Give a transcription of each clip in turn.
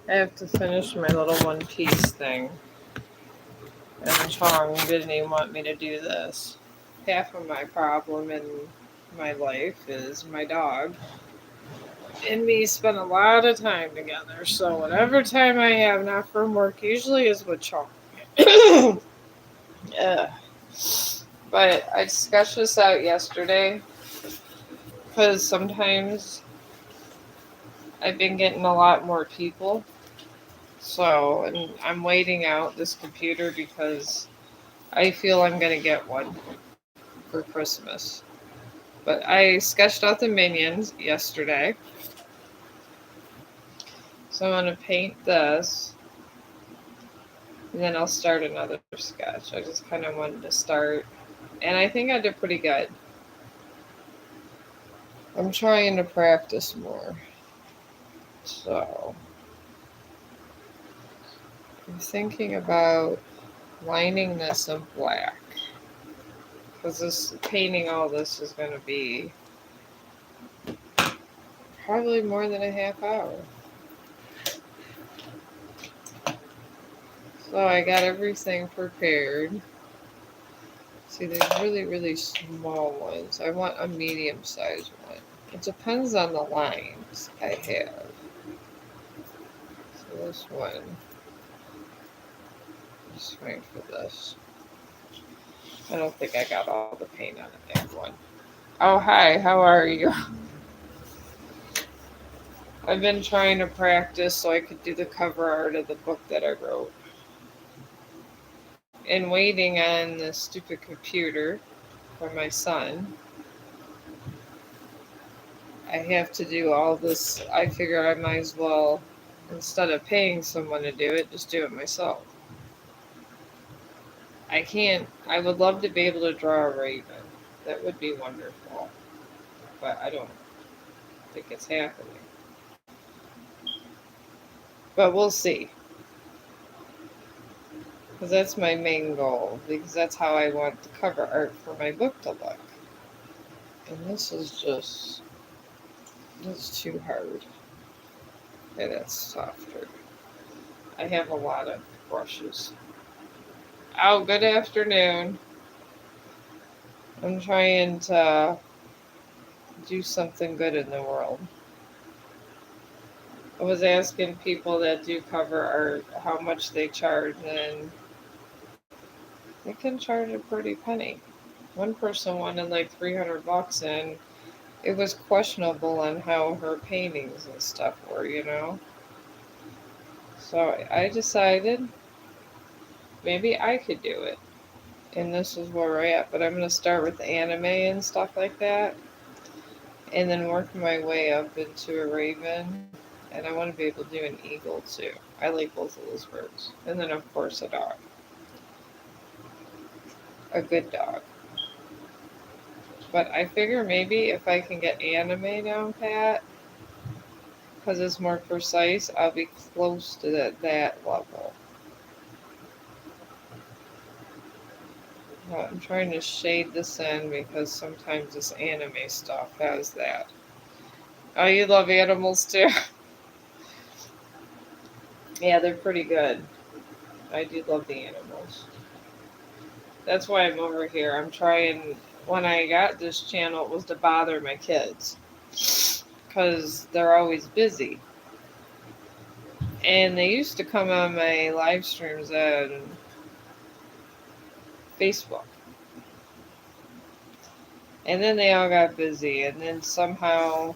I have to finish my little One Piece thing. And Chong didn't even want me to do this. Half of my problem in my life is my dog and me spend a lot of time together. So whatever time I have not from work usually is with Chong. uh, but I sketched this out yesterday because sometimes I've been getting a lot more people. So, and I'm waiting out this computer because I feel I'm going to get one for Christmas. But I sketched out the minions yesterday. So I'm going to paint this. And then I'll start another sketch. I just kind of wanted to start. And I think I did pretty good. I'm trying to practice more. So I'm thinking about lining this in black. Because this painting all this is going to be probably more than a half hour. So I got everything prepared. See, there's really, really small ones. I want a medium sized one. It depends on the lines I have. So this one, just wait for this. I don't think I got all the paint on that one. Oh, hi, how are you? I've been trying to practice so I could do the cover art of the book that I wrote. And waiting on the stupid computer for my son. I have to do all this. I figure I might as well, instead of paying someone to do it, just do it myself. I can't, I would love to be able to draw a raven. That would be wonderful. But I don't think it's happening. But we'll see. Because that's my main goal. Because that's how I want the cover art for my book to look. And this is just, it's too hard. Okay, that's softer. I have a lot of brushes. Oh, good afternoon. I'm trying to do something good in the world. I was asking people that do cover art how much they charge, and they can charge a pretty penny. One person wanted like $300, and it was questionable on how her paintings and stuff were, you know. So I decided maybe I could do it, and this is where we're at. But I'm gonna start with anime and stuff like that, and then work my way up into a raven. And I want to be able to do an eagle too. I like both of those birds. And then, of course, a dog. A good dog. But I figure maybe if I can get anime down pat, because it's more precise, I'll be close to that level. I'm trying to shade this in because sometimes this anime stuff has that. Oh, you love animals too? Yeah, they're pretty good. I do love the animals. That's why I'm over here. I'm trying. When I got this channel, it was to bother my kids because they're always busy. And they used to come on my live streams on Facebook. And then they all got busy. And then somehow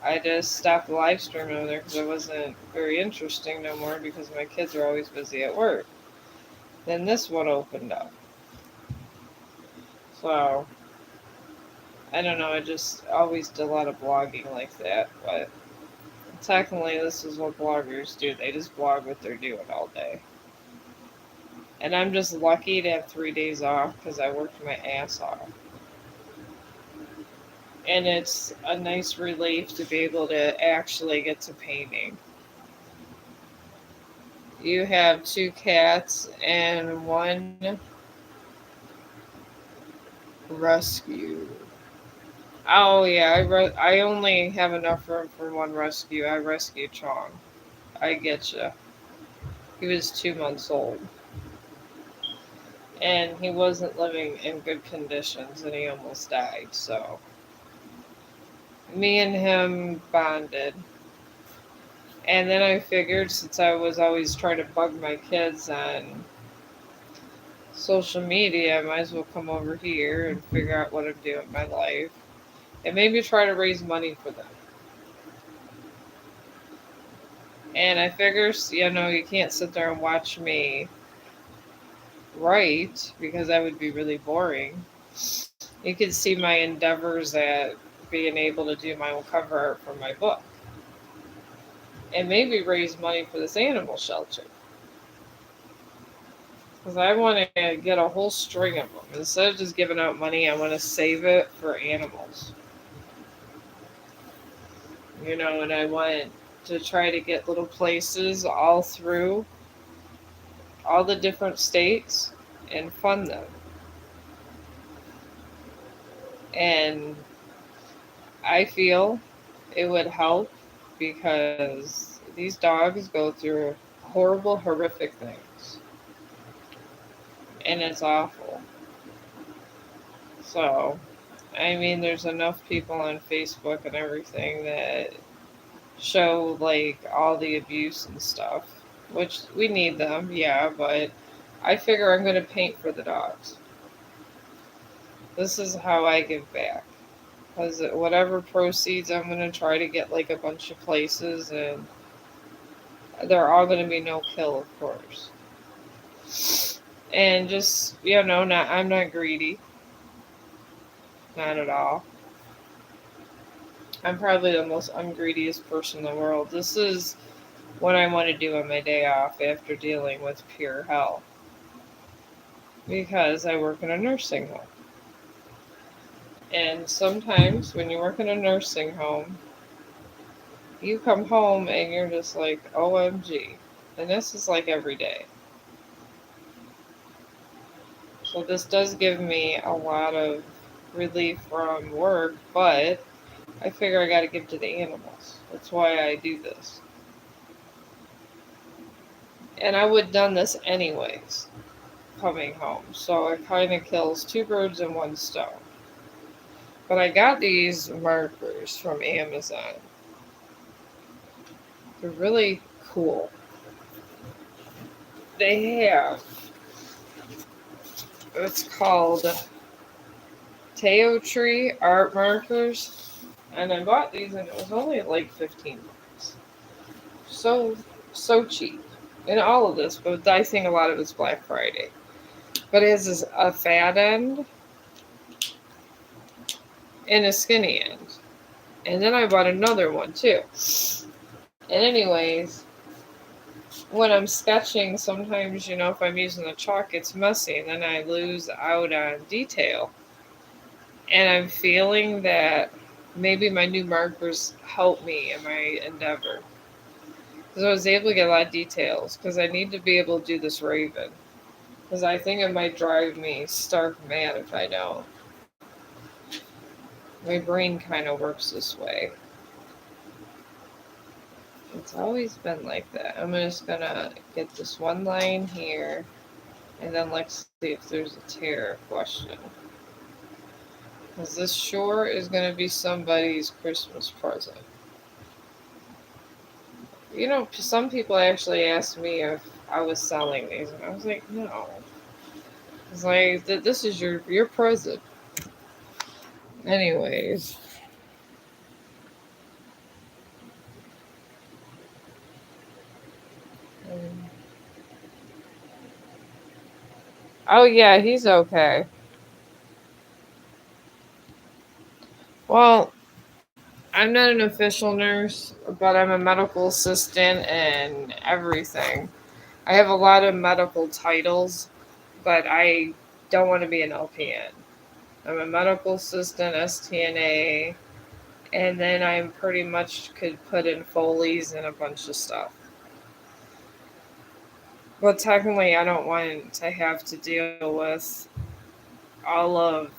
I just stopped the live stream over there because it wasn't very interesting no more because my kids are always busy at work. Then this one opened up. So I don't know. I just always did a lot of blogging like that. But technically, this is what bloggers do. They just blog what they're doing all day. And I'm just lucky to have 3 days off because I worked my ass off. And it's a nice relief to be able to actually get to painting. You have two cats and one rescue. Oh yeah, I only have enough room for one rescue. I rescued Chong. I get you. He was 2 months old, and he wasn't living in good conditions, and he almost died. So me and him bonded. And then I figured, since I was always trying to bug my kids on social media, I might as well come over here and figure out what I'm doing in my life and maybe try to raise money for them. And I figure, you can't sit there and watch me write because that would be really boring. You can see my endeavors at being able to do my own cover art for my book and maybe raise money for this animal shelter. Because I want to get a whole string of them. Instead of just giving out money, I want to save it for animals. And I want to try to get little places all through all the different states and fund them. And I feel it would help because these dogs go through horrible, horrific things. And it's awful. So, I mean, there's enough people on Facebook and everything that show like all the abuse and stuff, which we need them, yeah, but I figure I'm going to paint for the dogs. This is how I give back. Because whatever proceeds, I'm going to try to get like a bunch of places, and they're all going to be no kill, of course. And just, I'm not greedy. Not at all. I'm probably the most ungreediest person in the world. This is what I want to do on my day off after dealing with pure hell. Because I work in a nursing home. And sometimes when you work in a nursing home, you come home and you're just like, OMG. And this is like every day. So this does give me a lot of relief from work, but I figure I got to give to the animals. That's why I do this. And I would have done this anyways, coming home. So it kind of kills two birds in one stone. But I got these markers from Amazon. They're really cool. They have, it's called Teo Tree Art Markers. And I bought these and it was only like 15 bucks. So cheap. And all of this, but I think a lot of it's Black Friday. But it has a fat end and a skinny end. And then I bought another one too. And anyways, when I'm sketching, sometimes, if I'm using the chalk, it's messy and then I lose out on detail. And I'm feeling that maybe my new markers help me in my endeavor. Because I was able to get a lot of details. Because I need to be able to do this raven. Because I think it might drive me stark mad if I don't. My brain kind of works this way. It's always been like that. I'm just going to get this one line here. And then let's see if there's a tear question. Because this sure is going to be somebody's Christmas present. Some people actually asked me if I was selling these. And I was like, no. It's like, this is your present. Anyways. Oh, yeah, he's okay. Well, I'm not an official nurse, but I'm a medical assistant and everything. I have a lot of medical titles, but I don't want to be an LPN. I'm a medical assistant, STNA, and then I pretty much could put in Foley's and a bunch of stuff. But technically, I don't want to have to deal with all of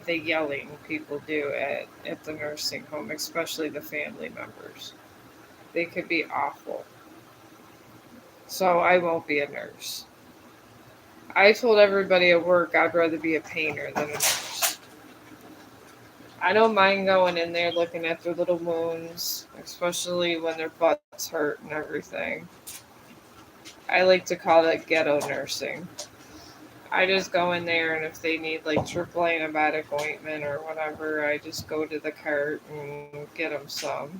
the yelling people do at the nursing home, especially the family members. They could be awful. So I won't be a nurse. I told everybody at work I'd rather be a painter than a nurse. I don't mind going in there looking at their little wounds, especially when their butts hurt and everything. I like to call it ghetto nursing. I just go in there, and if they need like triple antibiotic ointment or whatever, I just go to the cart and get them some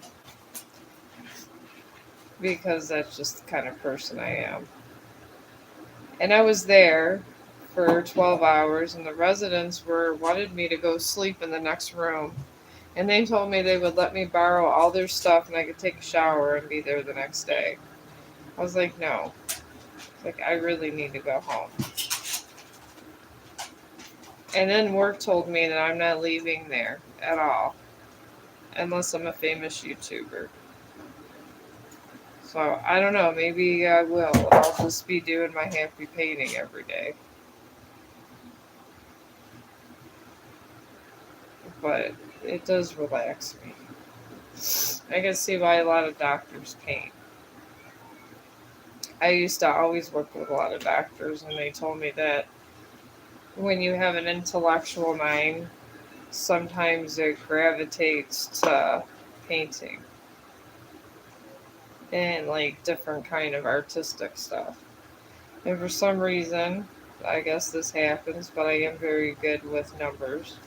because that's just the kind of person I am. And I was there for 12 hours, and the residents were wanted me to go sleep in the next room. And they told me they would let me borrow all their stuff and I could take a shower and be there the next day. I was like, no. Like, I really need to go home. And then work told me that I'm not leaving there at all unless I'm a famous YouTuber. So I don't know. Maybe I will. I'll just be doing my happy painting every day. But it does relax me. I can see why a lot of doctors paint. I used to always work with a lot of doctors, and they told me that when you have an intellectual mind, sometimes it gravitates to painting and like different kind of artistic stuff. And for some reason, I guess this happens, but I am very good with numbers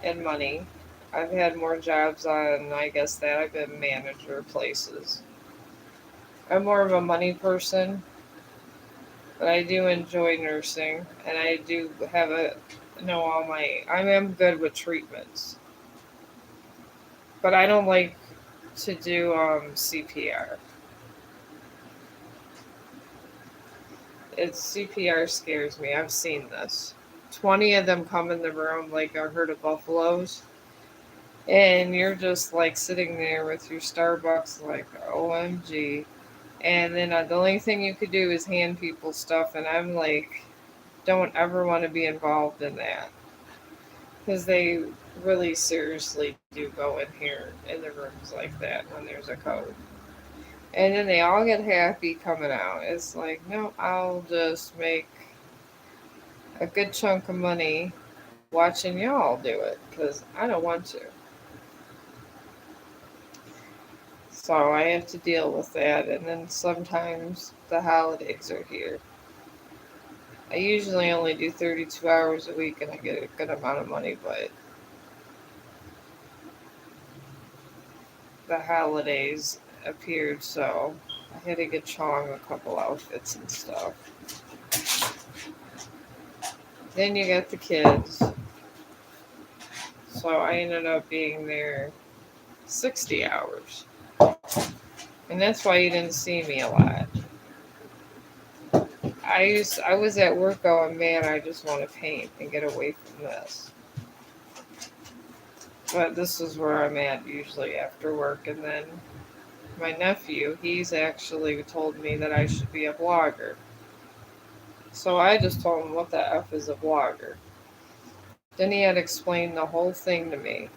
and money. I've had more jobs on, I guess, that I've been manager places. I'm more of a money person, but I do enjoy nursing, and I do have a know all my. I am good with treatments, but I don't like to do CPR. It's CPR scares me. I've seen this. 20 of them come in the room like a herd of buffaloes, and you're just like sitting there with your Starbucks, like OMG. And then the only thing you could do is hand people stuff, and I'm like, don't ever want to be involved in that because they really seriously do go in here in the rooms like that when there's a code. And then they all get happy coming out. It's like, no, I'll just make a good chunk of money watching y'all do it because I don't want to. So I have to deal with that. And then sometimes the holidays are here. I usually only do 32 hours a week and I get a good amount of money, but the holidays appeared, so I had to get Chong a couple outfits and stuff. Then you got the kids, so I ended up being there 60 hours. And that's why you didn't see me a lot. I was at work going, man, I just want to paint and get away from this. But this is where I'm at usually after work. And then my nephew, he's actually told me that I should be a blogger. So I just told him, what the F is a blogger? Then he had explained the whole thing to me.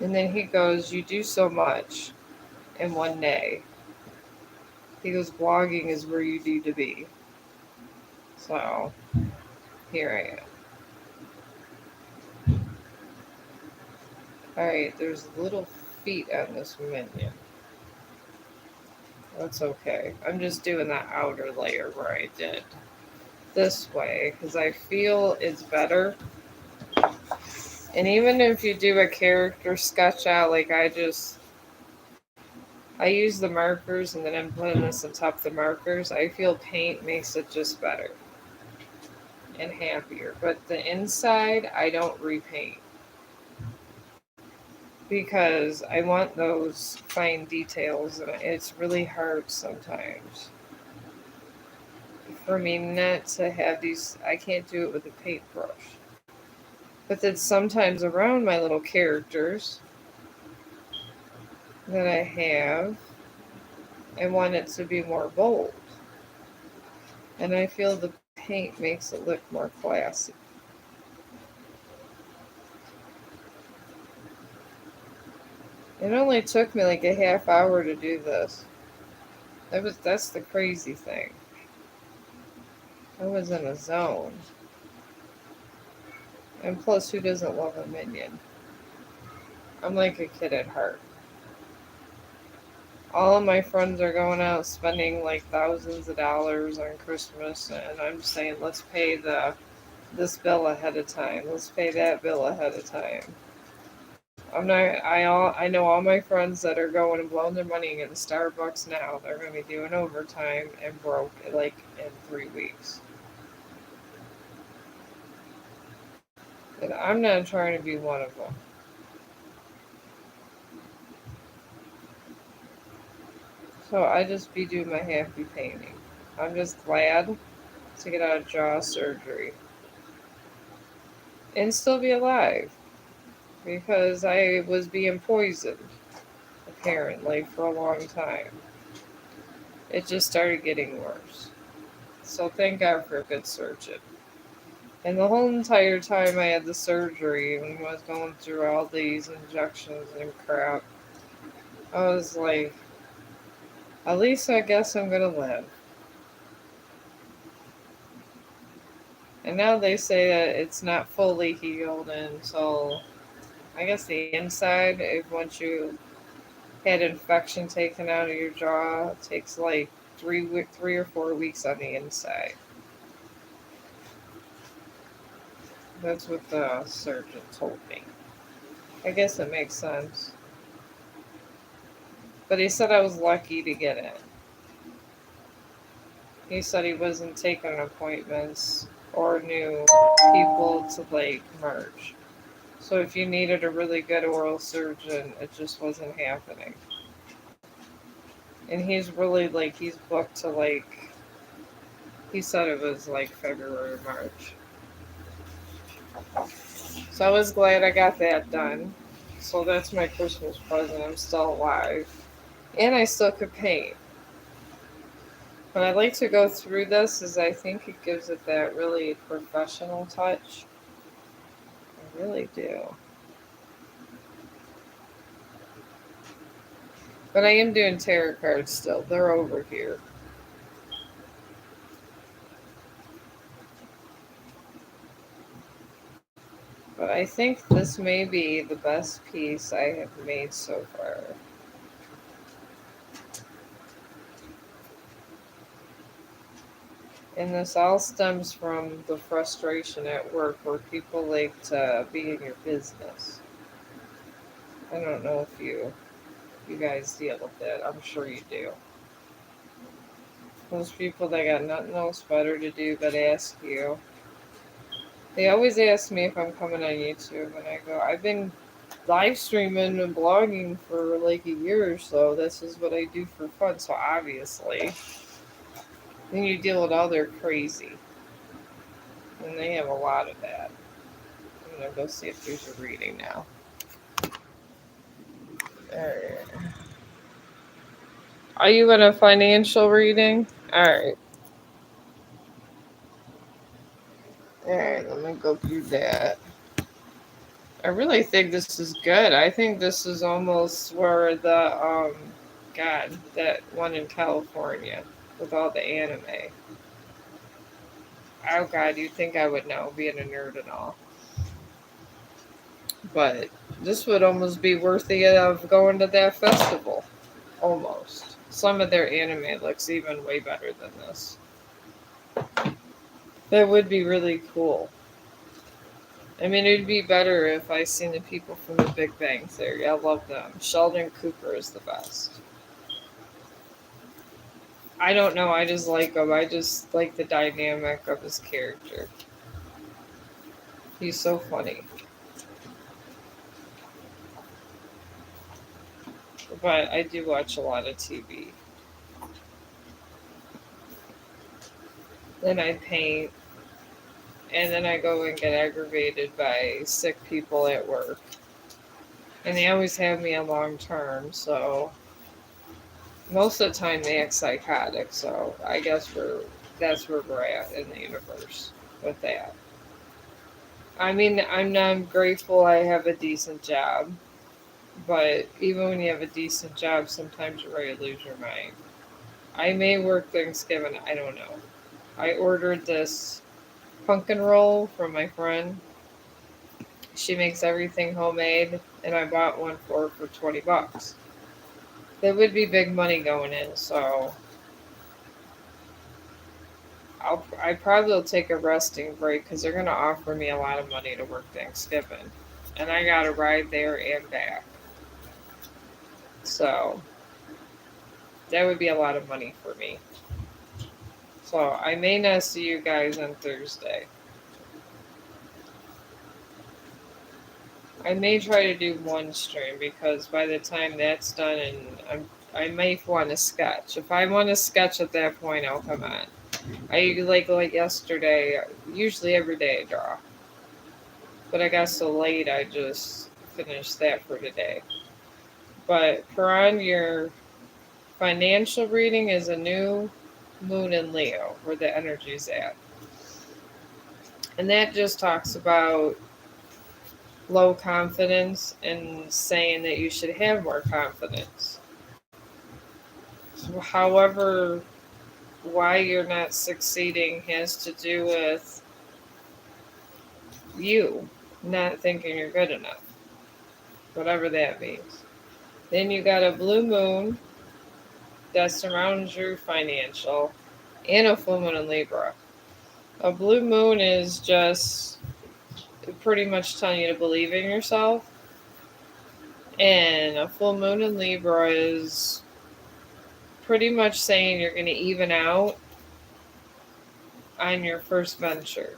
And then he goes, you do so much in one day. He goes, blogging is where you need to be. So here I am. Alright, there's little feet on this minion. That's okay. I'm just doing that outer layer where I did this way because I feel it's better. And even if you do a character sketch out, like I use the markers and then I'm putting this on top of the markers. I feel paint makes it just better and happier. But the inside, I don't repaint because I want those fine details, and it's really hard sometimes for me not to have these. I can't do it with a paintbrush. But then sometimes around my little characters that I have, I want it to be more bold. And I feel the paint makes it look more classy. It only took me like a half hour to do this. That's the crazy thing. I was in a zone. And plus, who doesn't love a minion? I'm like a kid at heart. All of my friends are going out spending like thousands of dollars on Christmas, and I'm saying, let's pay the this bill ahead of time. Let's pay that bill ahead of time. I'm not. I know all my friends that are going and blowing their money in Starbucks now. They're going to be doing overtime and broke like in 3 weeks. And I'm not trying to be one of them. So I just be doing my happy painting. I'm just glad to get out of jaw surgery and still be alive because I was being poisoned apparently for a long time. It just started getting worse. So thank God for a good surgeon. And the whole entire time I had the surgery and was going through all these injections and crap, I was like, at least I guess I'm gonna live. And now they say that it's not fully healed until I guess the inside. If once you had infection taken out of your jaw, it takes like 3 or 4 weeks on the inside. That's what the surgeon told me. I guess it makes sense. But he said I was lucky to get it. He said he wasn't taking appointments or knew people to like merge. So if you needed a really good oral surgeon, it just wasn't happening. And he's really like he's booked to like he said it was like February or March. So I was glad I got that done. So that's my Christmas present. I'm still alive. And I still could paint. What I like to go through this is I think it gives it that really professional touch. I really do. But I am doing tarot cards still. They're over here. But I think this may be the best piece I have made so far. And this all stems from the frustration at work where people like to be in your business. I don't know if you guys deal with it. I'm sure you do. Those people that got nothing else better to do but ask you. They always ask me if I'm coming on YouTube, and I go, I've been live streaming and blogging for like a year or so. This is what I do for fun. So obviously, then you deal with other crazy, and they have a lot of that. I'm gonna go see if there's a reading now. Alright. Are you in a financial reading? Alright. Alright, let me go through that. I really think this is good. I think this is almost where the God, that one in California with all the anime. Oh God, you'd think I would know, being a nerd and all. But this would almost be worthy of going to that festival. Almost. Some of their anime looks even way better than this. That would be really cool. I mean, it'd be better if I seen the people from the Big Bang Theory. I love them. Sheldon Cooper is the best. I don't know. I just like him. I just like the dynamic of his character. He's so funny. But I do watch a lot of TV. Then I paint. And then I go and get aggravated by sick people at work. And they always have me on long term. So most of the time they act psychotic. So I guess that's where we're at in the universe with that. I mean, I'm grateful I have a decent job. But even when you have a decent job, sometimes you're ready to lose your mind. I may work Thanksgiving. I don't know. I ordered this pumpkin roll from my friend. She makes everything homemade, and I bought one for $20. That would be big money going in, so I probably will take a resting break because they're gonna offer me a lot of money to work Thanksgiving, and I gotta ride there and back. So that would be a lot of money for me. So I may not see you guys on Thursday. I may try to do one stream because by the time that's done, and I might want to sketch. If I want to sketch at that point, I'll come on. I like yesterday. Usually every day I draw, but I got so late I just finished that for today. But Karan, your financial reading is a new moon in Leo, where the energy's at, and that just talks about low confidence and saying that you should have more confidence. So however, why you're not succeeding has to do with you not thinking you're good enough, whatever that means. Then you got a blue moon that surrounds your financial and a full moon in Libra. A blue moon is just pretty much telling you to believe in yourself, and a full moon in Libra is pretty much saying you're going to even out on your first venture.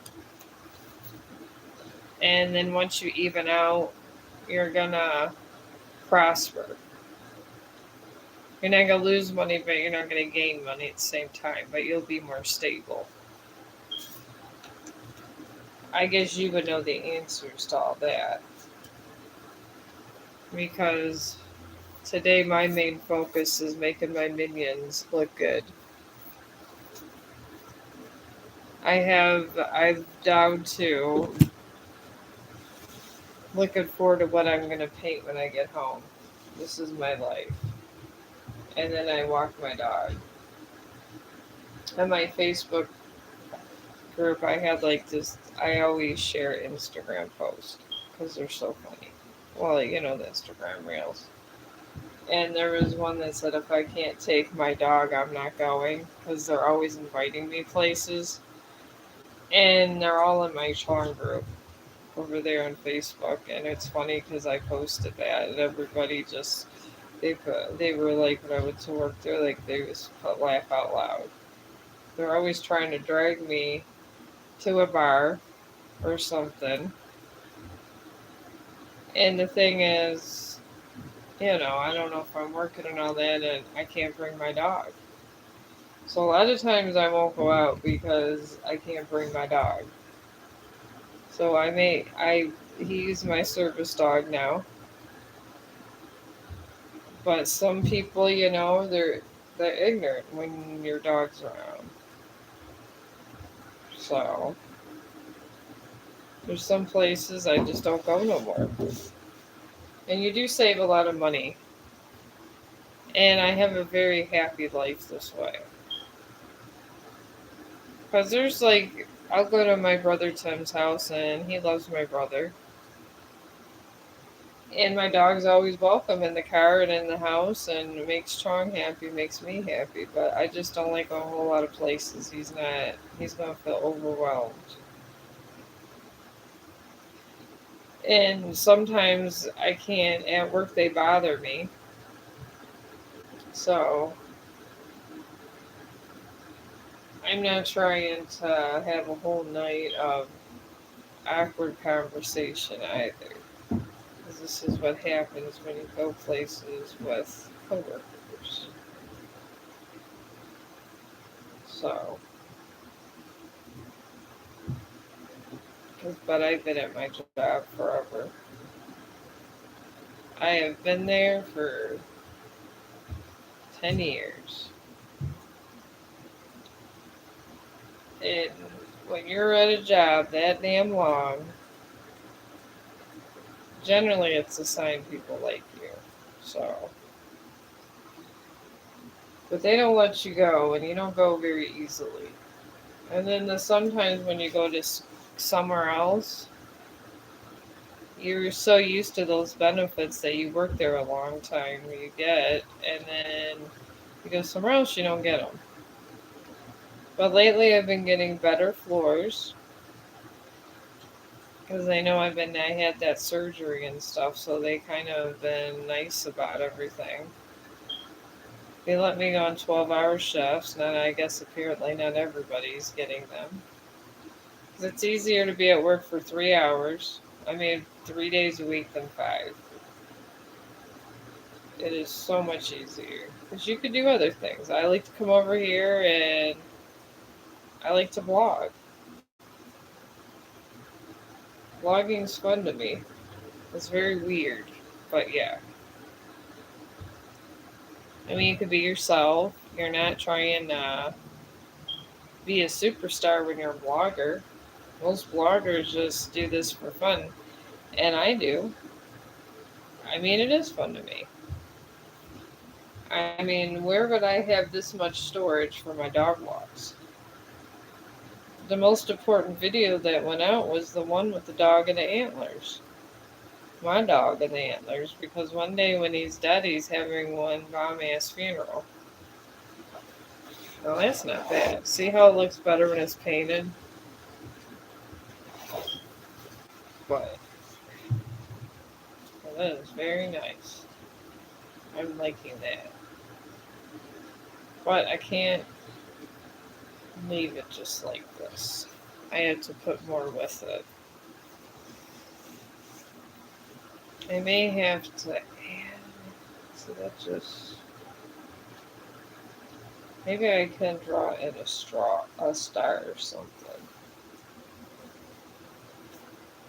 And then once you even out, you're going to prosper. You're not going to lose money, but you're not going to gain money at the same time, but you'll be more stable. I guess you would know the answers to all that. Because today my main focus is making my minions look good. I'm down to looking forward to what I'm going to paint when I get home. This is my life. And then I walk my dog. On my Facebook group, I had like this, I always share Instagram posts because they're so funny. Well, you know, the Instagram reels. And there was one that said, if I can't take my dog, I'm not going because they're always inviting me places. And they're all in my Chong group over there on Facebook. And it's funny because I posted that and everybody just, they were like, when I went to work, they're like, they just laugh out loud. They're always trying to drag me to a bar or something. And the thing is, you know, I don't know if I'm working and all that, and I can't bring my dog. So a lot of times I won't go out because I can't bring my dog. So he's my service dog now. But some people, you know, they're ignorant when your dog's around. So there's some places I just don't go no more. And you do save a lot of money. And I have a very happy life this way. Because there's like, I'll go to my brother Tim's house and he loves my brother. And my dog's always welcome in the car and in the house and makes Chong happy, makes me happy. But I just don't like a whole lot of places. He's going to feel overwhelmed. And sometimes I can't, at work they bother me. So I'm not trying to have a whole night of awkward conversation either. Because this is what happens when you go places with coworkers. So, but I've been at my job forever. I have been there for 10 years. And when you're at a job that damn long, generally it's a sign people like you. So, But they don't let you go, and you don't go very easily. And then sometimes when you go to somewhere else, you're so used to those benefits that you work there a long time, you get, and then you go somewhere else, you don't get them. But lately, I've been getting better floors because I had that surgery and stuff, so they kind of been nice about everything. They let me go on 12-hour shifts, and I guess apparently not everybody's getting them. 'Cause it's easier to be at work for 3 hours. I mean, 3 days a week than five. It is so much easier because you could do other things. I like to come over here and I like to blog. Blogging's fun to me. It's very weird, but yeah. I mean, you could be yourself. You're not trying to be a superstar when you're a blogger. Most bloggers just do this for fun, and I do. I mean, it is fun to me. I mean, where would I have this much storage for my dog walks? The most important video that went out was the one with the dog and the antlers. My dog and the antlers, because one day when he's dead, he's having one bomb ass funeral. Well, that's not bad. See how it looks better when it's painted? But well, that is very nice. I'm liking that. But I can't leave it just like this. I had to put more with it. I may have to add. So that just. Maybe I can draw in a star or something.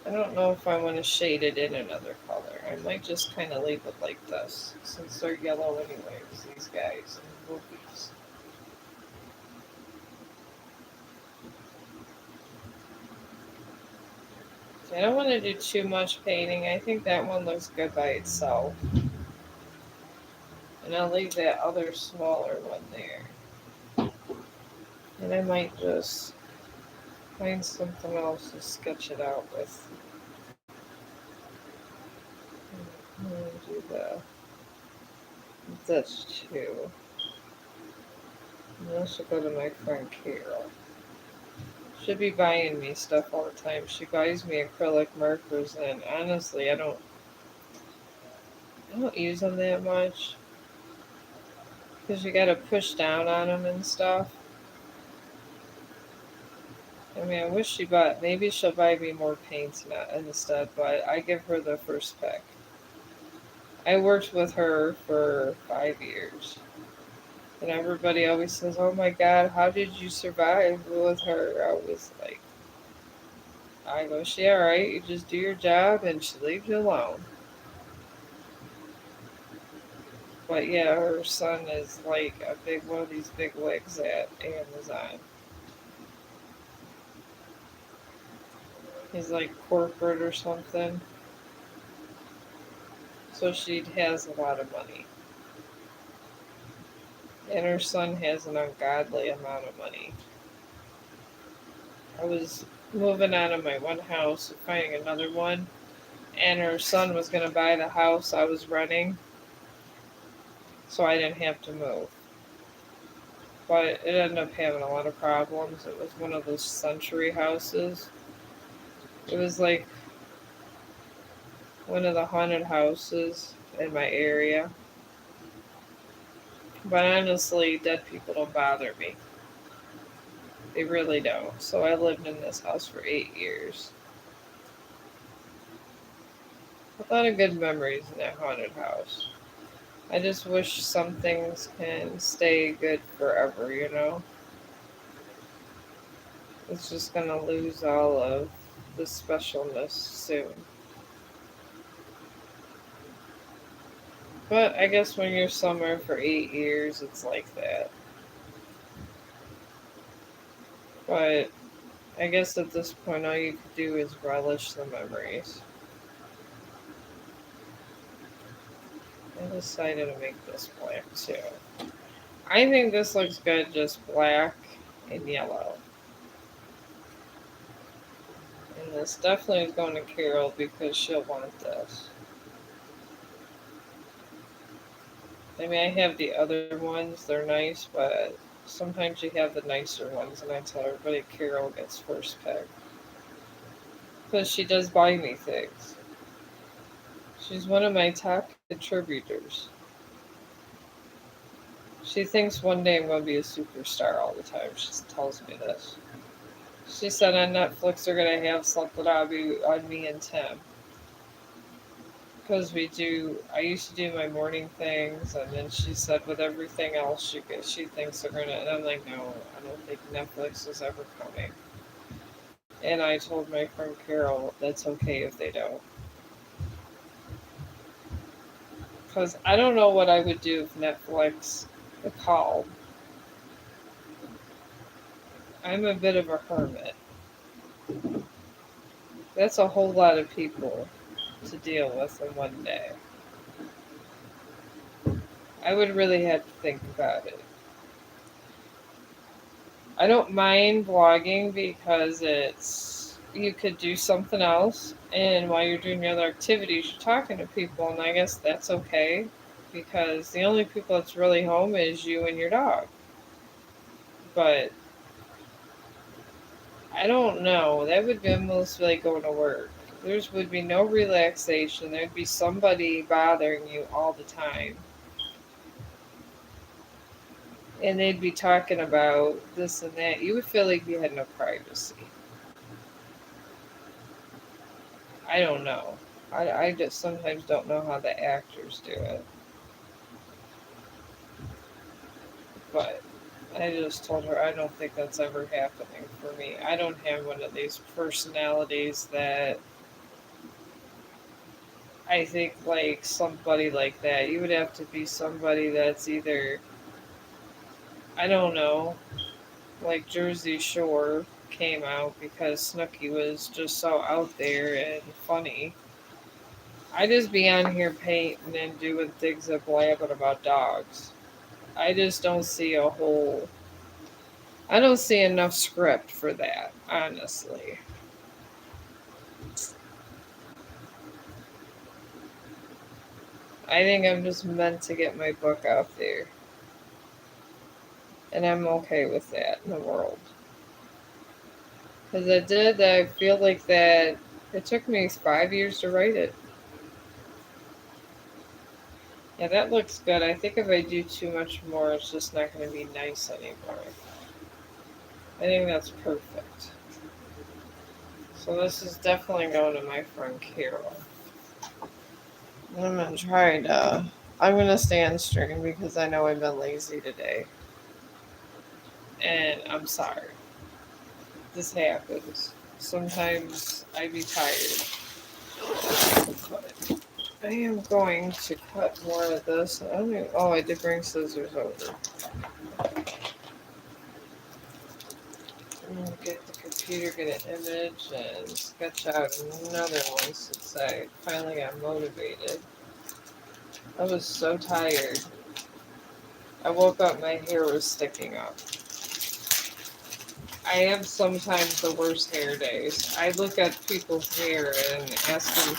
I don't know if I want to shade it in another color. I might just kind of leave it like this, since they're yellow anyways, these guys and movies. I don't want to do too much painting. I think that one looks good by itself. And I'll leave that other smaller one there. And I might just find something else to sketch it out with. I'm going to do this too. And this will go to my friend Carol. She'll be buying me stuff all the time. She buys me acrylic markers, and honestly, I don't use them that much because you got to push down on them and stuff. I mean, I wish she bought. Maybe she'll buy me more paints instead, but I give her the first pick. I worked with her for 5 years, and everybody always says, "Oh my God, how did you survive with her?" I was like, "I go, she all right. You just do your job, and she leaves you alone." But yeah, her son is like a big one of these big wigs at Amazon. He's like corporate or something. So she has a lot of money. And her son has an ungodly amount of money. I was moving out of my one house and finding another one, and her son was going to buy the house I was renting, so I didn't have to move. But it ended up having a lot of problems. It was one of those century houses. It was like one of the haunted houses in my area. But honestly, dead people don't bother me. They really don't. So I lived in this house for 8 years. A lot of good memories in that haunted house. I just wish some things can stay good forever, you know? It's just gonna lose all of the specialness soon. But I guess when you're somewhere for 8 years, it's like that. But I guess at this point, all you could do is relish the memories. I decided to make this black too. I think this looks good, just black and yellow. And this definitely is going to Carol because she'll want this. I mean, I have the other ones, they're nice, but sometimes you have the nicer ones, and I tell everybody Carol gets first pick. Because she does buy me things. She's one of my top contributors. She thinks one day I'm going to be a superstar all the time. She tells me this. She said on Netflix they're going to have something on me and Tim. Because I used to do my morning things, and then she said with everything else she thinks they're going to, and I'm like, no, I don't think Netflix is ever coming. And I told my friend Carol that's okay if they don't. Because I don't know what I would do if Netflix called. I'm a bit of a hermit. That's a whole lot of people to deal with in one day. I would really have to think about it. I don't mind blogging because it's you could do something else, and while you're doing your other activities, you're talking to people, and I guess that's okay because the only people that's really home is you and your dog. But I don't know. That would be almost like going to work. There would be no relaxation. There'd be somebody bothering you all the time. And they'd be talking about this and that. You would feel like you had no privacy. I don't know. I just sometimes don't know how the actors do it. But I just told her I don't think that's ever happening for me. I don't have one of these personalities that I think like somebody like that. You would have to be somebody that's either, I don't know, like Jersey Shore came out because Snooki was just so out there and funny. I just be on here painting and doing things and blabbing about dogs. I just don't see a whole. I don't see enough script for that, honestly. I think I'm just meant to get my book out there, and I'm okay with that in the world. Because I feel like that. It took me 5 years to write it. Yeah, that looks good. I think if I do too much more, it's just not going to be nice anymore. I think that's perfect. So this is definitely going to my friend Carol. I'm gonna try to. I'm gonna stay on stream because I know I've been lazy today, and I'm sorry. This happens. Sometimes I be tired, but I am going to cut more of this. I don't even, oh, I did bring scissors over. I'm gonna get the computer, get an image, and sketch out another one since I finally got motivated. I was so tired. I woke up, my hair was sticking up. I have sometimes the worst hair days. I look at people's hair and ask them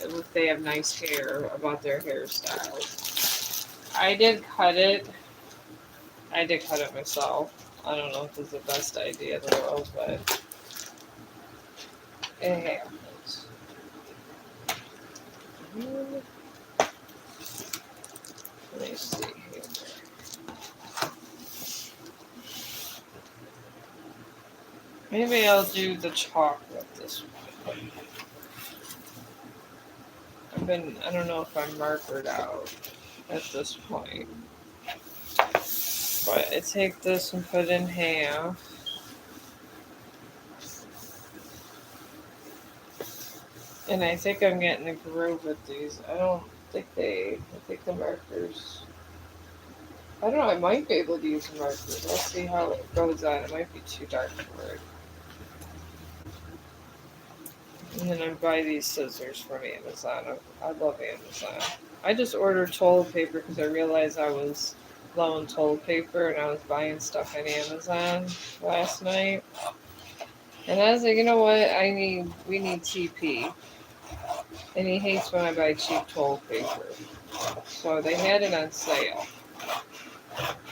if they have nice hair about their hairstyles. I did cut it. I did cut it myself. I don't know if it's the best idea in the world, but it happens. Let me see here. Maybe I'll do the chocolate this one. I don't know if I'm markered out at this point. But I take this and put in half. And I think I'm getting a groove with these. I think the markers, I don't know, I might be able to use the markers. I'll see how it goes on. It might be too dark for it. And then I buy these scissors from Amazon. I love Amazon. I just ordered toilet paper because I realized I was low and toilet paper, and I was buying stuff on Amazon last night. And I was like, you know what? We need TP. And he hates when I buy cheap toilet paper. So they had it on sale.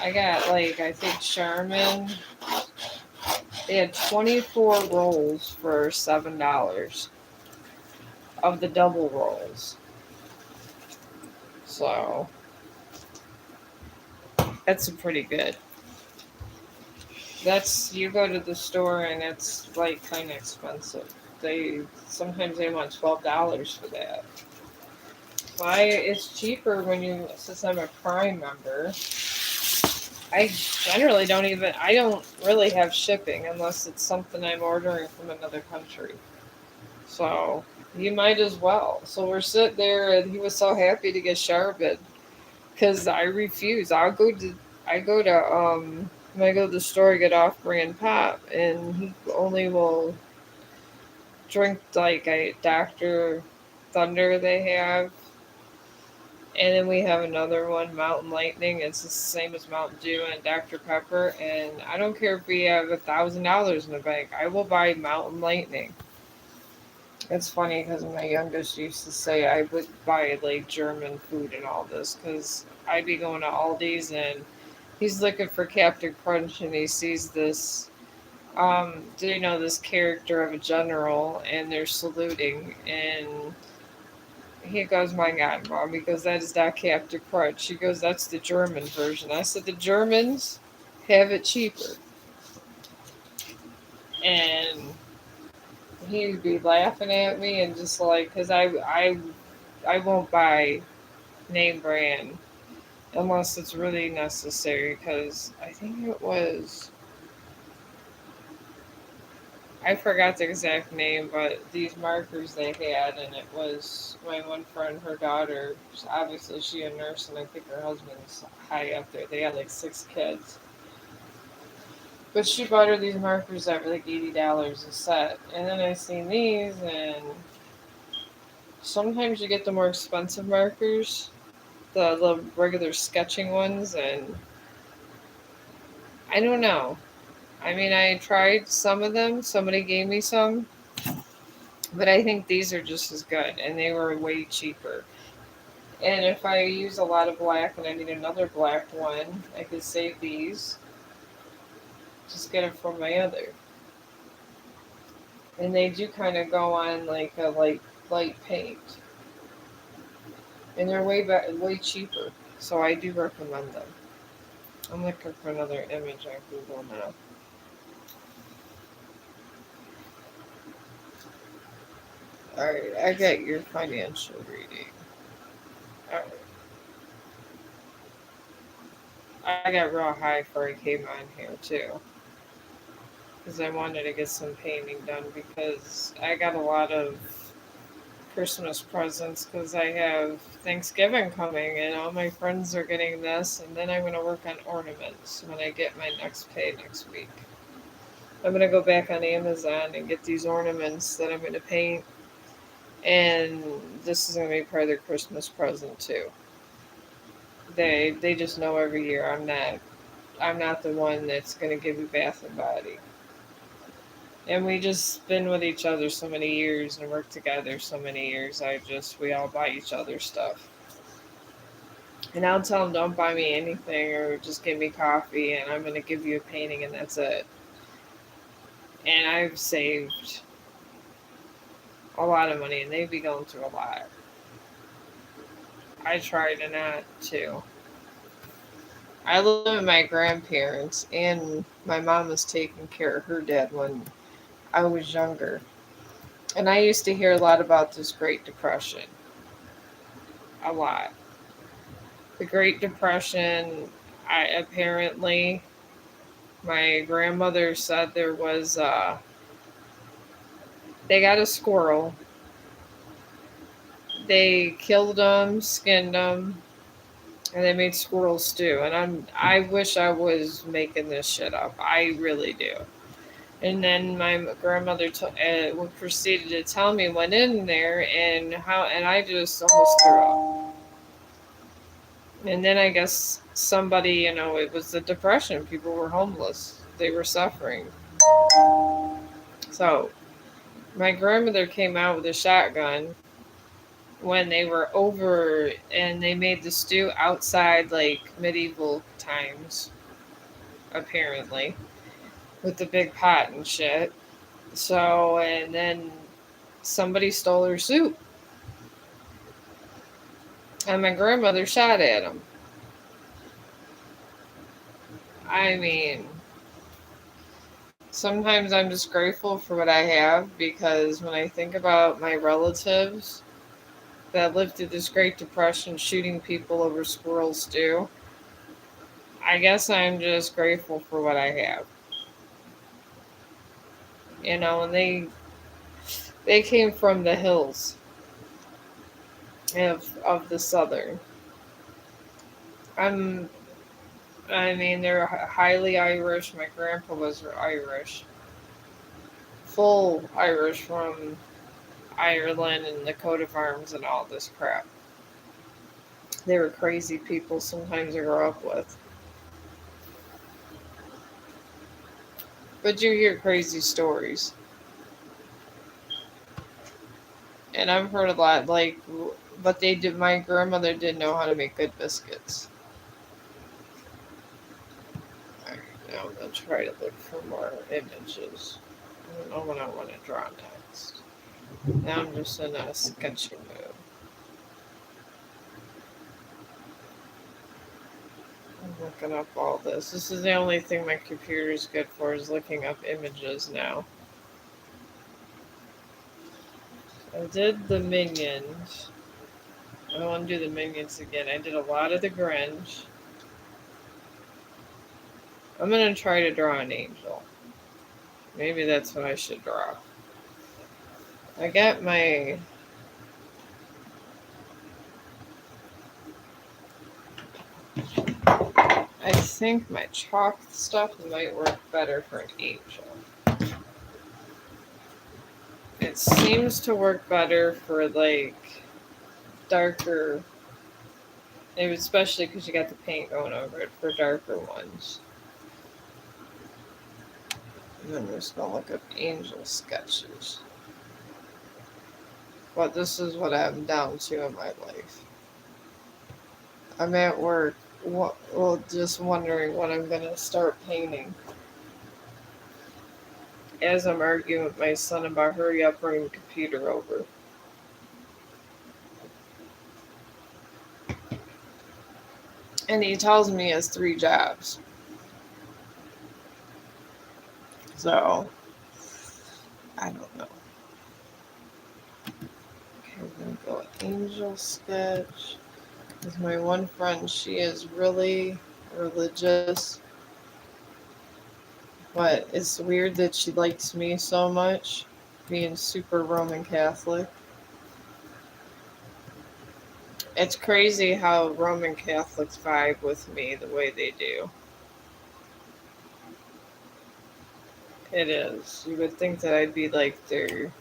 I got I think Charmin. They had 24 rolls for $7 of the double rolls. So that's pretty good. You go to the store and it's kind of expensive. Sometimes they want $12 for that. Why it's cheaper since I'm a Prime member. I generally I don't really have shipping unless it's something I'm ordering from another country. So you might as well. So we're sitting there, and he was so happy to get Charbon because I refuse. I go to when I go to the store, I get off-brand pop, and he only will drink a Dr. Thunder they have. And then we have another one, Mountain Lightning. It's the same as Mountain Dew and Dr. Pepper. And I don't care if we have $1,000 in the bank. I will buy Mountain Lightning. It's funny because my youngest used to say I would buy German food and all this because I'd be going to Aldi's and he's looking for Captain Crunch and he sees this, this character of a general and they're saluting and he goes, my God, Mom. He goes, that is not Captain Crunch. She goes, that's the German version. I said, the Germans have it cheaper. And he'd be laughing at me and just because I won't buy name brand unless it's really necessary because I think it was, I forgot the exact name, but these markers they had, and it was my one friend, her daughter, obviously she a nurse, and I think her husband's high up there. They had 6 kids. But she bought her these markers that were $80 a set. And then I seen these, and sometimes you get the more expensive markers, the regular sketching ones, and I don't know. I mean, I tried some of them. Somebody gave me some. But I think these are just as good, and they were way cheaper. And if I use a lot of black and I need another black one, I could save these. Just get it from my other. And they do kind of go on like a light paint. And they're way cheaper. So I do recommend them. I'm looking for another image on Google now. Alright, I got your financial reading. Alright. I got real high before I came on here too. Because I wanted to get some painting done because I got a lot of Christmas presents because I have Thanksgiving coming and all my friends are getting this, and then I'm going to work on ornaments when I get my next pay next week. I'm going to go back on Amazon and get these ornaments that I'm going to paint, and this is going to be part of their Christmas present too. They just know every year I'm not the one that's going to give you Bath and Body. And we just been with each other so many years and worked together so many years. We all buy each other stuff. And I'll tell them, don't buy me anything or just give me coffee and I'm going to give you a painting and that's it. And I've saved a lot of money and they'd be going through a lot. I try to not to. I live with my grandparents and my mom was taking care of her dad when I was younger. And I used to hear a lot about this Great Depression. A lot. The Great Depression, apparently, my grandmother said there was, they got a squirrel. They killed them, skinned them, and they made squirrel stew. And I wish I was making this shit up. I really do. And then my grandmother proceeded to tell me went in there and I just almost threw up. And then I guess somebody, it was the depression. People were homeless. They were suffering. So my grandmother came out with a shotgun when they were over, and they made the stew outside like medieval times, apparently, with the big pot and shit. So, and then somebody stole her soup, and my grandmother shot at him. I mean, sometimes I'm just grateful for what I have, because when I think about my relatives that lived through this Great Depression shooting people over squirrel stew, I guess I'm just grateful for what I have. And they came from the hills of the southern. I'm I mean, they're highly Irish. My grandpa was Irish, full Irish from Ireland and the coat of arms and all this crap. They were crazy people sometimes I grew up with. But you hear crazy stories. And I've heard a lot, like, but they did, my grandmother did know how to make good biscuits. Alright, now I'm going to try to look for more images. I don't know when I want to draw next. Now I'm just in a sketching mood. I'm looking up all this. This is the only thing my computer is good for, is looking up images now. I did the Minions. I don't want to do the Minions again. I did a lot of the Grinch. I'm going to try to draw an angel. Maybe that's what I should draw. I got my... I think my chalk stuff might work better for an angel. It seems to work better for, like, darker... especially because you got the paint going over it, for darker ones. And then I'm just going to look up angel sketches. But this is what I'm down to in my life. I'm at work, just wondering when I'm going to start painting. As I'm arguing with my son about hurry up, bring the computer over. And he tells me he has 3 jobs. So, I don't know. Okay, we're going to go angel sketch. With my one friend, she is really religious. But it's weird that she likes me so much, being super Roman Catholic. It's crazy how Roman Catholics vibe with me the way they do. It is. You would think that I'd be like their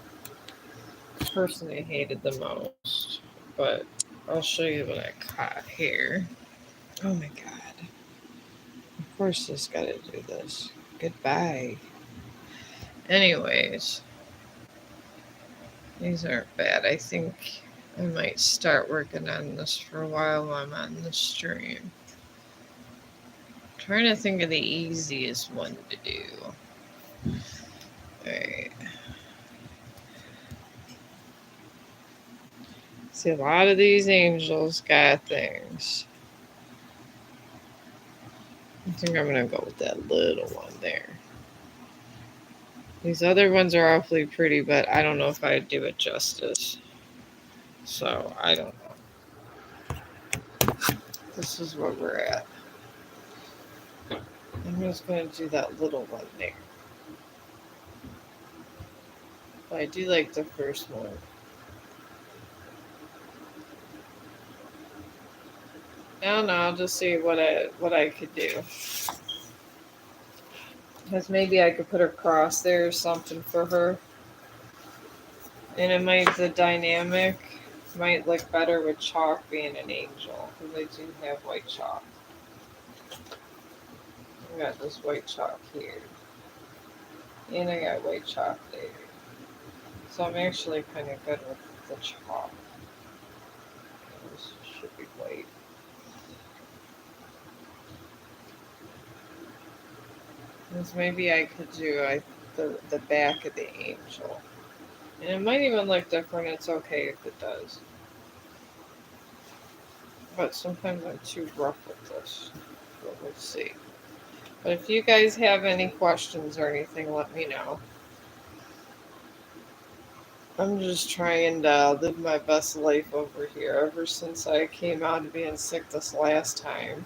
person they hated the most. But I'll show you what I caught here. Oh my god. Of course it's gotta do this. Goodbye. Anyways. These aren't bad. I think I might start working on this for a while while I'm on the stream. I'm trying to think of the easiest one to do. Alright. See, a lot of these angels got things. I think I'm going to go with that little one there. These other ones are awfully pretty, but I don't know if I'd do it justice. So, I don't know. This is where we're at. I'm just going to do that little one there. But I do like the first one. I don't know. I'll just see what I could do. Because maybe I could put a cross there or something for her. And it might the dynamic. Might look better with chalk being an angel, because I do have white chalk. I got this white chalk here. And I got white chalk there. So I'm actually kind of good with the chalk. This should be white. Because maybe I could do the back of the angel. And it might even look different. It's okay if it does. But sometimes I'm too rough with this. But we'll see. But if you guys have any questions or anything, let me know. I'm just trying to live my best life over here ever since I came out of being sick this last time.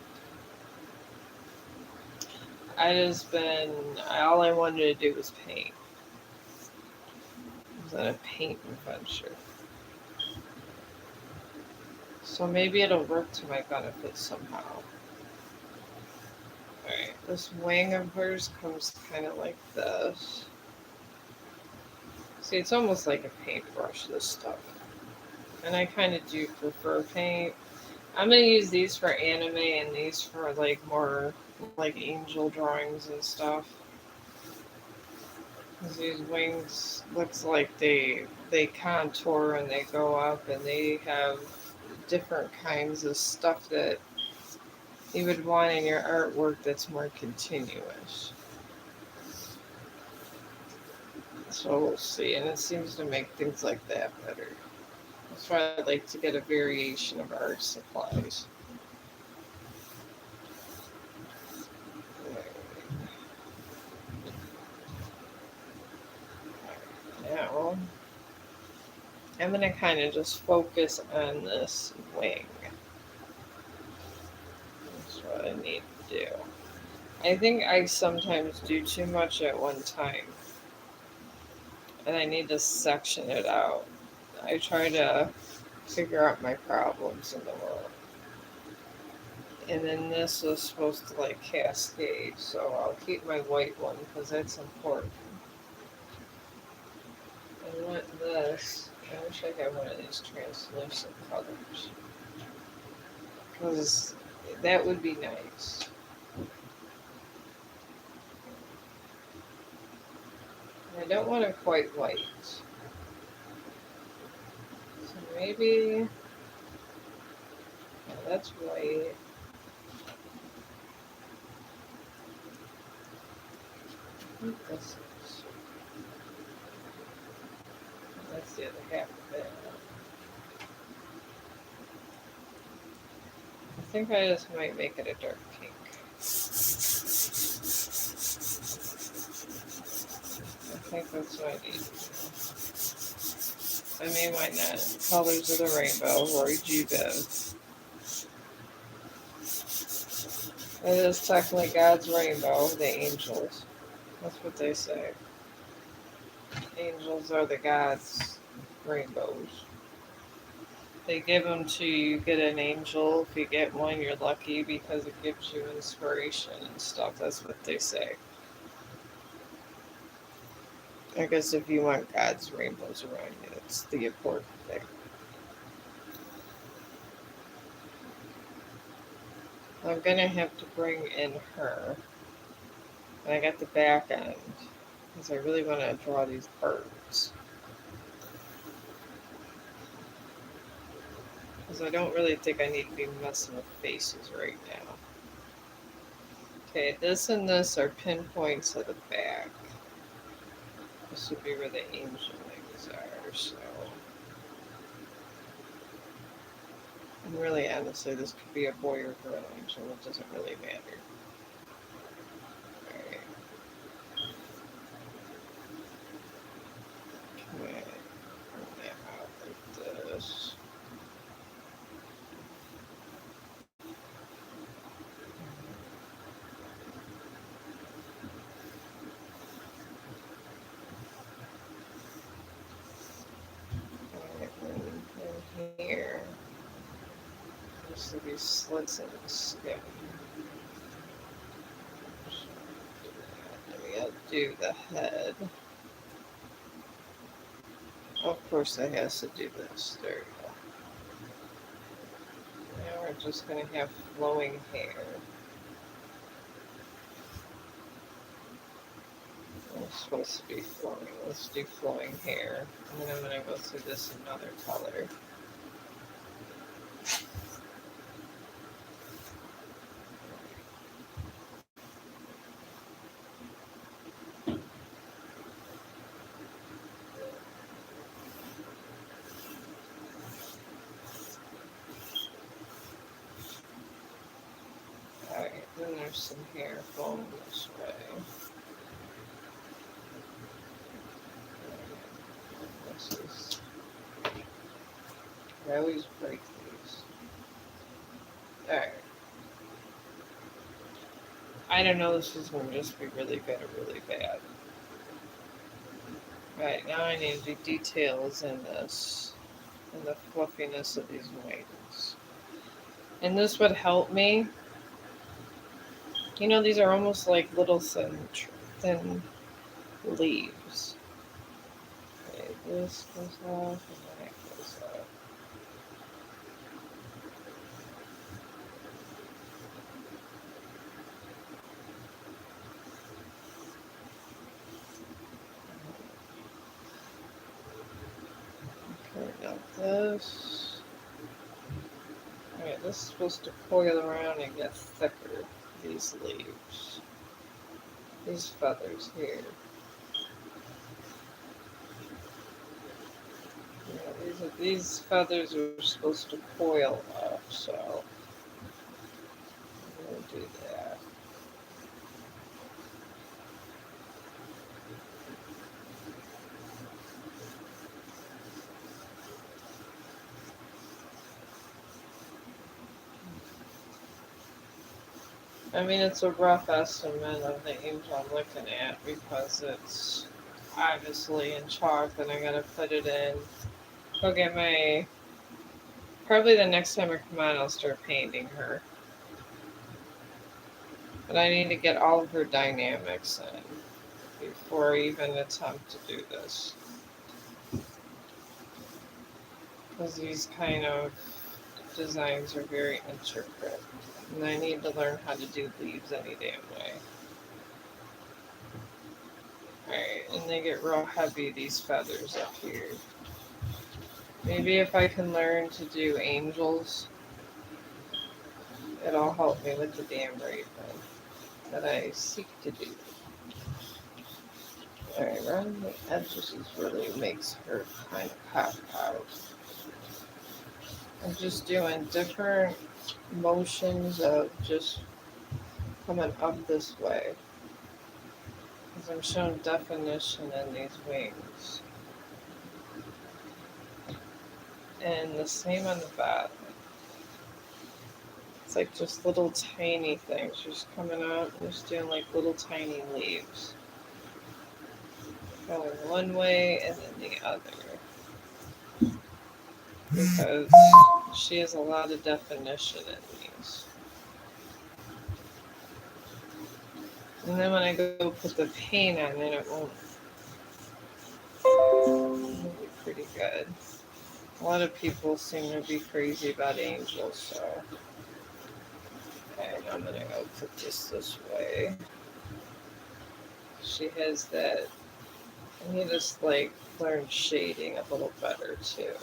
I just been, all I wanted to do was paint. I was on a paint adventure. So maybe it'll work to my benefit somehow. Alright, this wing of hers comes kind of like this. See, it's almost like a paintbrush, this stuff. And I kind of do prefer paint. I'm going to use these for anime and these for like more like angel drawings and stuff. These wings looks like they contour and they go up and they have different kinds of stuff that you would want in your artwork that's more continuous. So we'll see, and it seems to make things like that better. That's why I like to get a variation of art supplies. Now, I'm going to kind of just focus on this wing. That's what I need to do. I think I sometimes do too much at one time. And I need to section it out. I try to figure out my problems in the world. And then this is supposed to like cascade, so I'll keep my white one because that's important. I want this. I wish I had one of these translucent colors. Because that would be nice. I don't want it quite white. So maybe. Yeah, that's white. I think this is. That's the other half of it. I think I just might make it a dark pink. I think that's what I need. I mean, why not? Colors of the Rainbow, Roy G. Biv. It is technically God's rainbow, the angels. That's what they say. Angels are the gods' rainbows. They give them to you, get an angel. If you get one, you're lucky because it gives you inspiration and stuff. That's what they say. I guess if you want God's rainbows around you, that's the important thing. I'm gonna have to bring in her. And I got the back end because I really want to draw these birds. Because I don't really think I need to be messing with faces right now. Okay, this and this are pinpoints of the back. This would be where the angel wings are, so. And really, honestly, this could be a boy or girl angel. It doesn't really matter. Alright. Okay. Bring that out like this. Alright, and here. This will be slits in the skin. We gotta do the head. Of course, it has to do this. There you go. are just going to have flowing hair. It's supposed to be flowing. Let's do flowing hair. And then I'm going to go through this another color. Alright, then there's some hair flowing this way. This is... I always break these. Alright. I don't know, this is going to just be really good or really bad. Right, now I need the details in this, and the fluffiness of these wings. And this would help me. You know, these are almost like little thin leaves. Okay, this goes off, and then it goes up. Okay, now this. Alright, this is supposed to coil around and get thicker, these leaves. These feathers here. Yeah, these feathers are supposed to coil up, so I'm going to do that. I mean, it's a rough estimate of the angel I'm looking at because it's obviously in chalk, and I gotta put it in. Go get my. Probably the next time I come on, I'll start painting her. But I need to get all of her dynamics in before I even attempt to do this. Because these kind of designs are very intricate. And I need to learn how to do leaves any damn way. Alright, and they get real heavy, these feathers up here. Maybe if I can learn to do angels, it'll help me with the damn raven that I seek to do. Alright, around the edges really makes her kind of pop out. I'm just doing different motions of just coming up this way. Because I'm showing definition in these wings. And the same on the bottom. It's like just little tiny things just coming up, just doing like little tiny leaves. Going one way and then the other. Because she has a lot of definition in these. And then when I go put the paint on it, it'll be pretty good. A lot of people seem to be crazy about angels, so. Okay, I'm gonna go put this way. She has that. I need to like learn shading a little better too.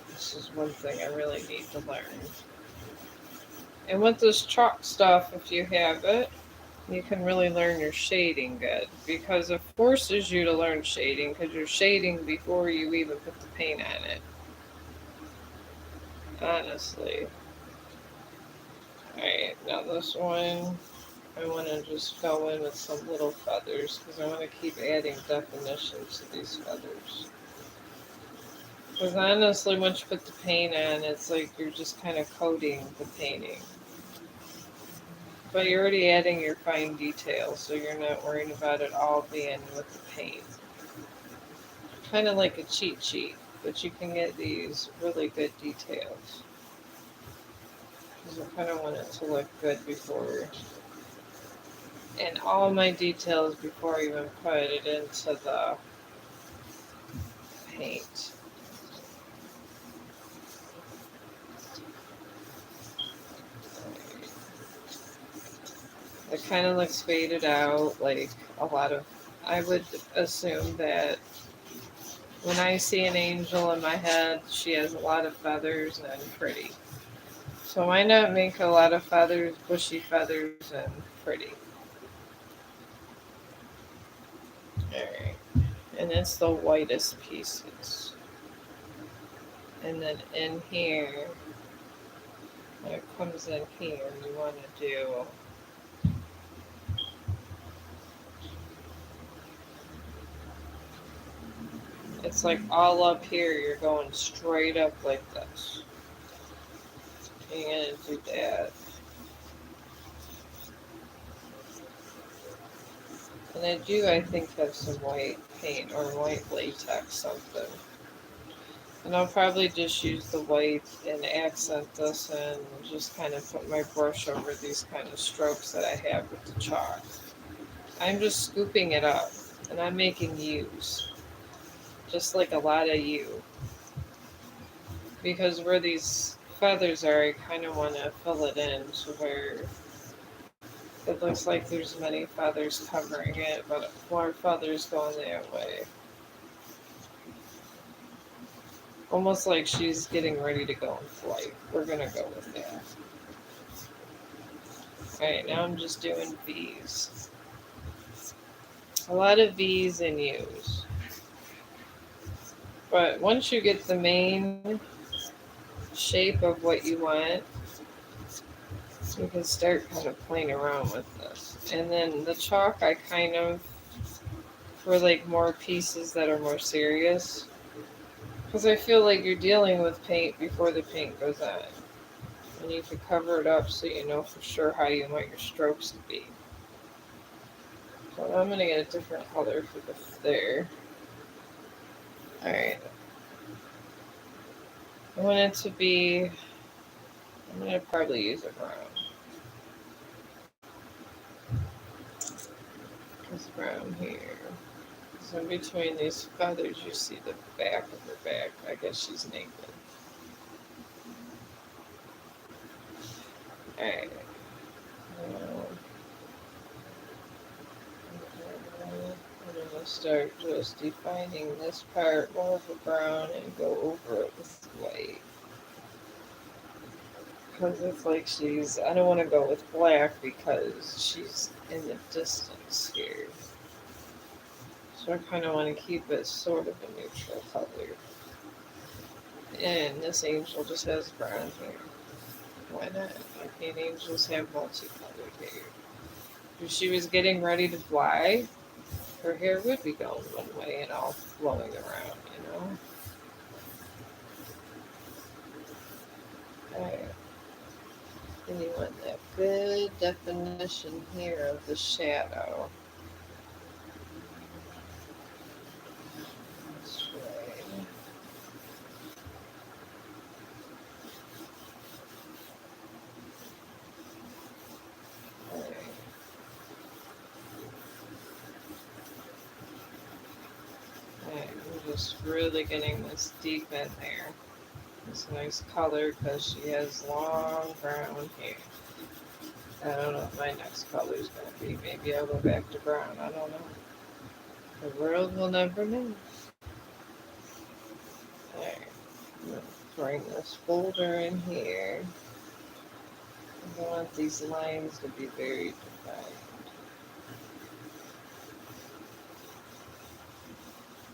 This is one thing I really need to learn. And with this chalk stuff, if you have it, you can really learn your shading good. Because it forces you to learn shading, because you're shading before you even put the paint on it. Honestly. Alright, now this one, I want to just go in with some little feathers, because I want to keep adding definition to these feathers. Because honestly, once you put the paint on, it's like you're just kind of coating the painting. But you're already adding your fine details, so you're not worrying about it all being with the paint. Kind of like a cheat sheet, but you can get these really good details. Because I kind of want it to look good before. And all my details before I even put it into the paint. It kind of looks faded out, like a lot of. I would assume that when I see an angel in my head, she has a lot of feathers and pretty. So why not make a lot of feathers, bushy feathers, and pretty? Alright. And it's the whitest pieces. And then in here, when it comes in here, you want to do it's like all up here, you're going straight up like this. And you're going to do that. And I think, have some white paint or white latex something. And I'll probably just use the white and accent this and just kind of put my brush over these kind of strokes that I have with the chalk. I'm just scooping it up and I'm making U's. Just like a lot of U. Because where these feathers are, I kind of want to fill it in to where it looks like there's many feathers covering it, but more feathers going that way. Almost like she's getting ready to go in flight. We're going to go with that. Alright, now I'm just doing V's. A lot of V's and U's. But once you get the main shape of what you want, you can start kind of playing around with this. And then the chalk, I kind of, for like more pieces that are more serious, because I feel like you're dealing with paint before the paint goes on. And you can cover it up so you know for sure how you want your strokes to be. So I'm going to get a different color for the there. Alright. I want it to be, I'm going to probably use a brown. This brown here. So in between these feathers, you see the back of her back. I guess she's naked. Alright. I'm going to start just defining this part more of a brown and go over it with white. Because it's like she's, I don't want to go with black because she's in the distance here. So I kind of want to keep it sort of a neutral color. And this angel just has brown hair. Why not? Like, angels have multicolored hair. If she was getting ready to fly, her hair would be going one way and all flowing around, you know? Alright. And you want that good definition here of the shadow. This way. Alright. Alright, I'm just really getting this deep in there. This nice color because she has long brown hair. I don't know what my next color is going to be. Maybe I'll go back to brown. I don't know. The world will never know. Alright, I'm going to bring this folder in here. I want these lines to be very defined.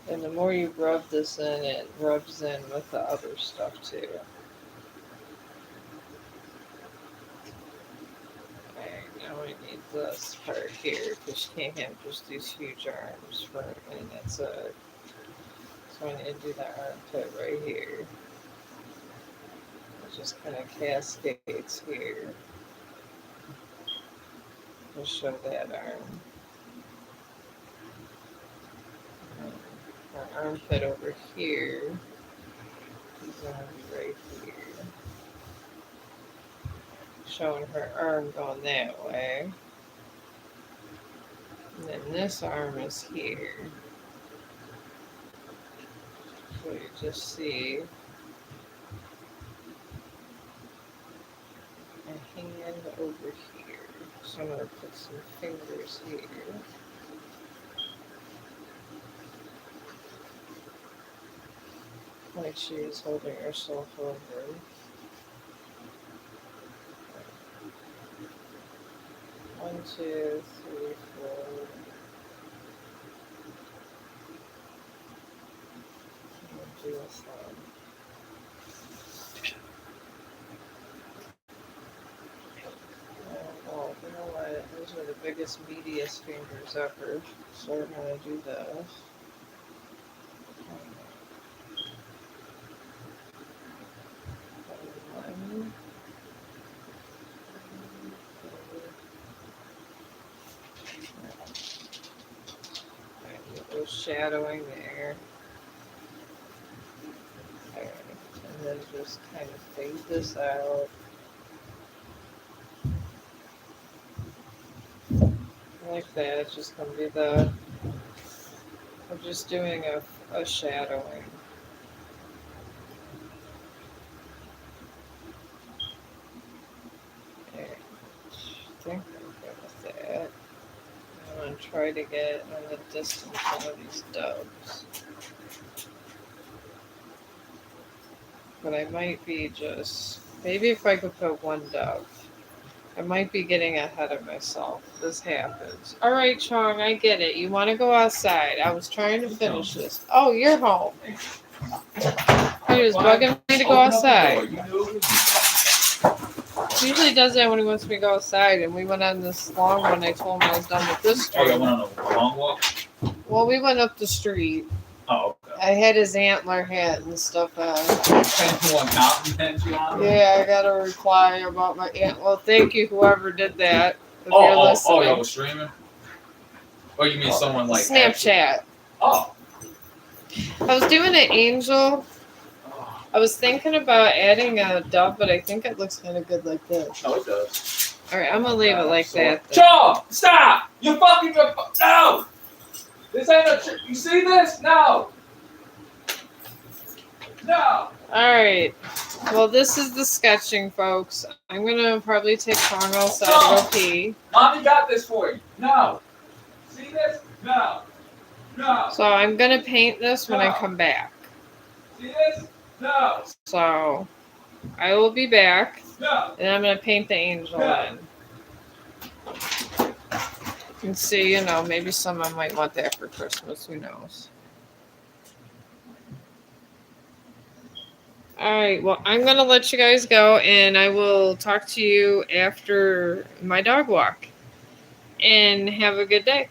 And the more you rub this in, it rubs in with the other stuff too. Alright, now I need this part here because she can't have just these huge arms for, and that's a, so I need to do the armpit right here. It just kind of cascades here. We'll show that arm. Our armpit over here is going to be right here. Showing her arm going that way. And then this arm is here. So you just see a hand over here. So I'm going to put some fingers here. Like she's holding herself over. 1, 2, 3, 4. Do a thumb. Oh, you know what? Those are the biggest, meatiest fingers ever. So we're going to do this. One. A little shadowing there. Okay. And then just kind of fade this out. Like that. It's just going to be the... I'm just doing a shadowing. There. I think I'm good with that. I'm going to try to get on the distance of these doves. But I might be just... Maybe if I could put one dove. I might be getting ahead of myself. This happens. All right, Chong, I get it. You want to go outside. I was trying to finish this. Oh, you're home. He was bugging me to go outside. He usually does that when he wants me to go outside, and we went on this long one. I told him I was done with this street. Oh, you went on a long walk? Well, we went up the street. Oh, okay. I had his antler hat and stuff on. Yeah, I got a reply about my antler. Well, thank you, whoever did that. Oh, y'all was streaming? Oh, you mean someone like Snapchat. Oh. I was doing an angel. I was thinking about adding a dove, but I think it looks kind of good like this. No, it does. All right, I'm gonna leave it like that. Chong, stop! You fucking no! This ain't a. You see this? No. No. All right. Well, this is the sketching, folks. I'm gonna probably take Chong outside to go pee. Mommy got this for you. No. See this? No. No. So I'm gonna paint this when I come back. See this? No. So I will be back. No. And I'm gonna paint the angel in. And see, maybe someone might want that for Christmas. Who knows? All right. Well, I'm gonna let you guys go, and I will talk to you after my dog walk. And have a good day.